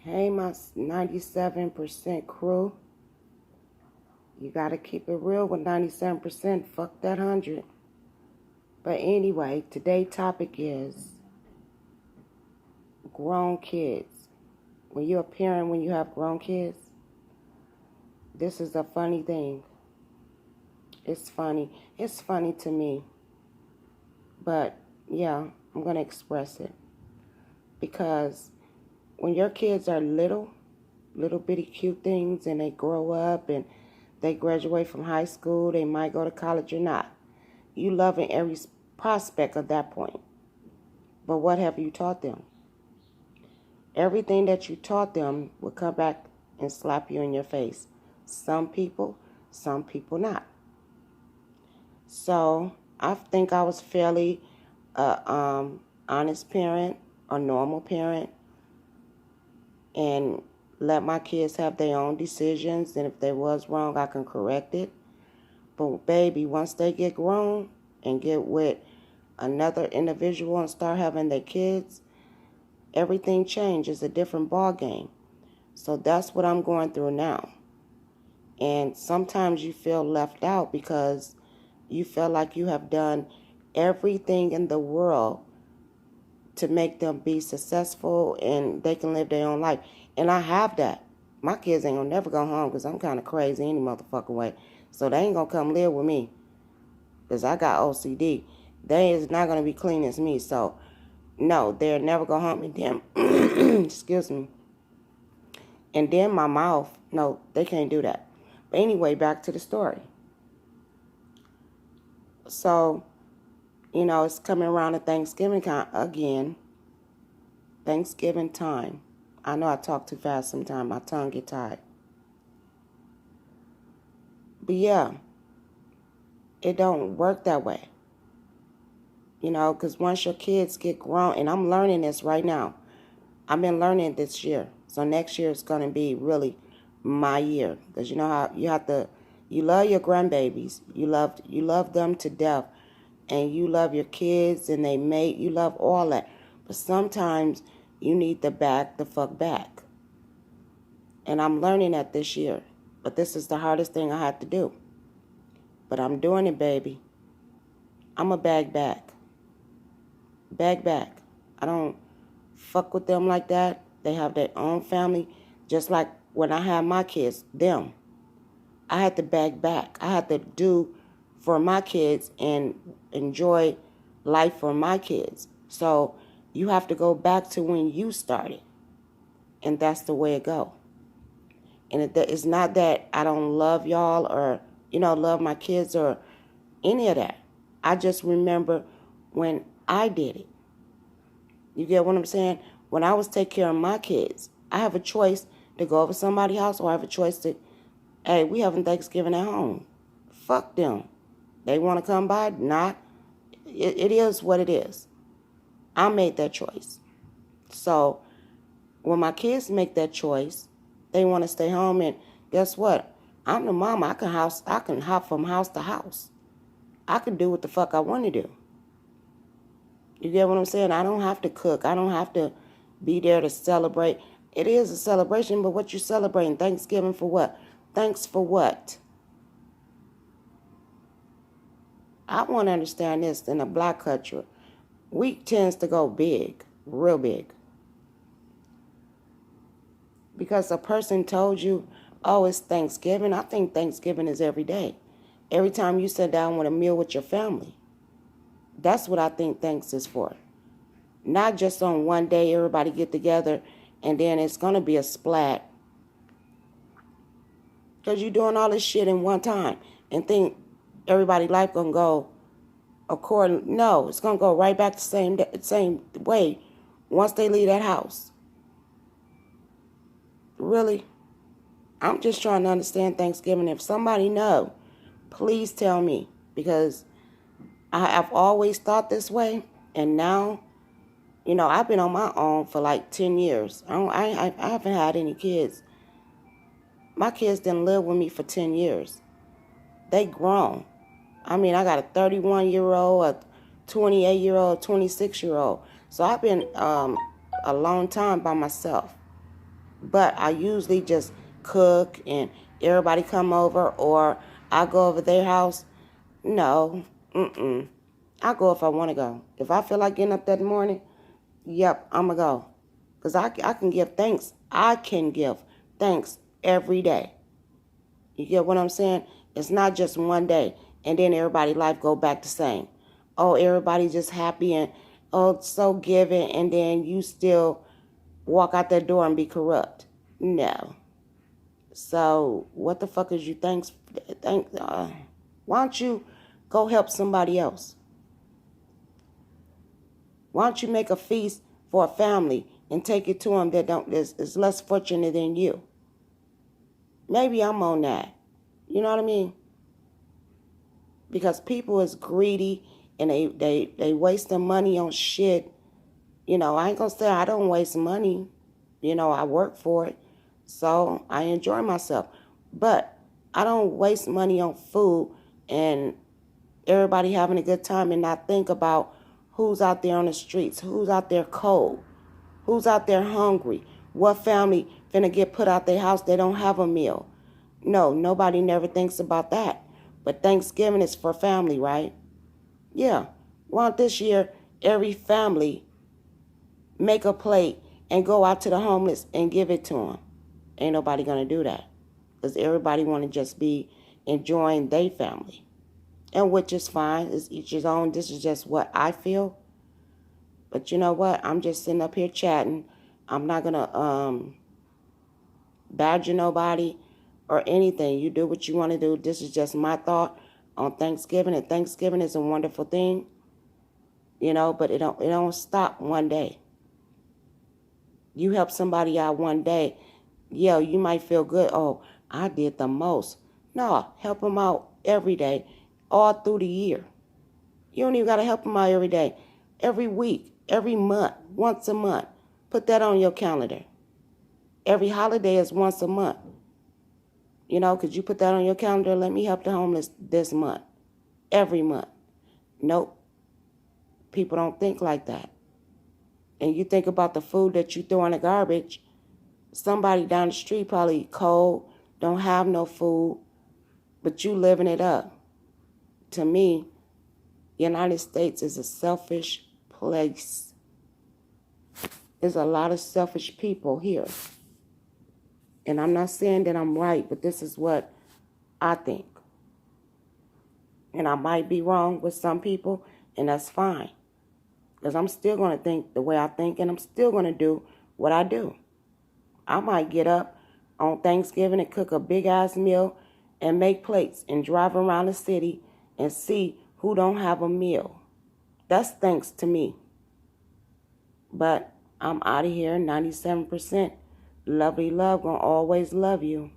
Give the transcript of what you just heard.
Hey, my 97% crew. You got to keep it real with 97%. Fuck that 100. But anyway, today's topic is grown kids. When you're a parent, when you have grown kids, this is a funny thing. It's funny. It's funny to me. But yeah, I'm going to express it. Because when your kids are little bitty cute things, and they grow up and they graduate from high school, they might go to college or not. You loving every prospect of that point. But what have you taught them? Everything that you taught them will come back and slap you in your face. Some people not. So I think I was fairly honest parent, a normal parent, and let my kids have their own decisions, and if they was wrong, I can correct it. But baby, once they get grown and get with another individual and start having their kids, everything changes, a different ball game. So that's what I'm going through now. And sometimes you feel left out because you feel like you have done everything in the world to make them be successful and they can live their own life. And I have that. My kids ain't gonna never go home because I'm kind of crazy any motherfucking way. So they ain't gonna come live with me because I got OCD. They is not gonna be clean as me. So no, they'll never go home. And then, excuse me. And then my mouth, no, they can't do that. But anyway, back to the story. So, it's coming around to Thanksgiving again. Thanksgiving time. I know I talk too fast sometimes. My tongue get tired. But yeah, it don't work that way. Because once your kids get grown, and I'm learning this right now. I've been learning this year. So next year is going to be really my year. Because you know how you love your grandbabies. You love them to death. And you love your kids and they mate. You love all that. But sometimes you need to back the fuck back. And I'm learning that this year. But this is the hardest thing I have to do. But I'm doing it, baby. I'm a bag back. Bag back. I don't fuck with them like that. They have their own family. Just like when I had my kids, them. I had to bag back. I had to do for my kids and enjoy life for my kids. So you have to go back to when you started. And that's the way it go. And it's not that I don't love y'all or, love my kids or any of that. I just remember when I did it. You get what I'm saying? When I was taking care of my kids, I have a choice to go over somebody's house, or I have a choice to, hey, we having Thanksgiving at home. Fuck them. They want to come by? Not. It is what it is. I made that choice. So when my kids make that choice, they want to stay home, and guess what? I'm the mama. I can hop from house to house. I can do what the fuck I want to do. You get what I'm saying? I don't have to cook. I don't have to be there to celebrate. It is a celebration, but what you celebrating? Thanksgiving for what? Thanks for what? I want to understand this. In a black culture, we tends to go big, real big. Because a person told you, oh, it's Thanksgiving. I think Thanksgiving is every day. Every time you sit down with a meal with your family. That's what I think thanks is for. Not just on one day everybody get together and then it's going to be a splat. Because you're doing all this shit in one time and think everybody's life going to go according. No, it's going to go right back the same way once they leave that house. Really? I'm just trying to understand Thanksgiving. If somebody know, please tell me. Because I've always thought this way. And now, I've been on my own for like 10 years. I haven't had any kids. My kids didn't live with me for 10 years. They grown. I got a 31-year-old, a 28-year-old, 26-year-old. So I've been a long time by myself. But I usually just cook and everybody come over, or I go over their house. No, I go if I want to go. If I feel like getting up that morning, yep, I'm going to go. Because I can give thanks. I can give thanks every day. You get what I'm saying? It's not just one day and then everybody's life go back the same. Oh, everybody just happy and oh, so giving, and then you still walk out that door and be corrupt. No. So what the fuck is you why don't you go help somebody else? Why don't you make a feast for a family and take it to them that is less fortunate than you? Maybe I'm on that. You know what I mean? Because people is greedy and they waste their money on shit. You know, I ain't gonna say I don't waste money. You know, I work for it. So I enjoy myself. But I don't waste money on food and everybody having a good time and not think about who's out there on the streets, who's out there cold, who's out there hungry, what family finna get put out their house, they don't have a meal. No, nobody never thinks about that. But Thanksgiving is for family, right? Yeah. Why don't this year every family make a plate and go out to the homeless and give it to them? Ain't nobody gonna do that. Because everybody want to just be enjoying their family. And which is fine. It's each his own. This is just what I feel. But you know what? I'm just sitting up here chatting. I'm not going to badger nobody or anything. You do what you want to do. This is just my thought on Thanksgiving. And Thanksgiving is a wonderful thing. You know, but it don't stop one day. You help somebody out one day. Yeah, you might feel good. Oh, I did the most. No, help them out every day, all through the year. You don't even got to help them out every day. Every week, every month, once a month. Put that on your calendar. Every holiday is once a month. You know, could you put that on your calendar? Let me help the homeless this month. Every month. Nope. People don't think like that. And you think about the food that you throw in the garbage. Somebody down the street probably cold, don't have no food, but you living it up. To me, the United States is a selfish place. There's a lot of selfish people here. And I'm not saying that I'm right, but this is what I think. And I might be wrong with some people, and that's fine. Because I'm still going to think the way I think, and I'm still going to do what I do. I might get up on Thanksgiving and cook a big-ass meal and make plates and drive around the city and see who don't have a meal. That's thanks to me. But I'm out of here, 97%. Lovely love, gonna always love you.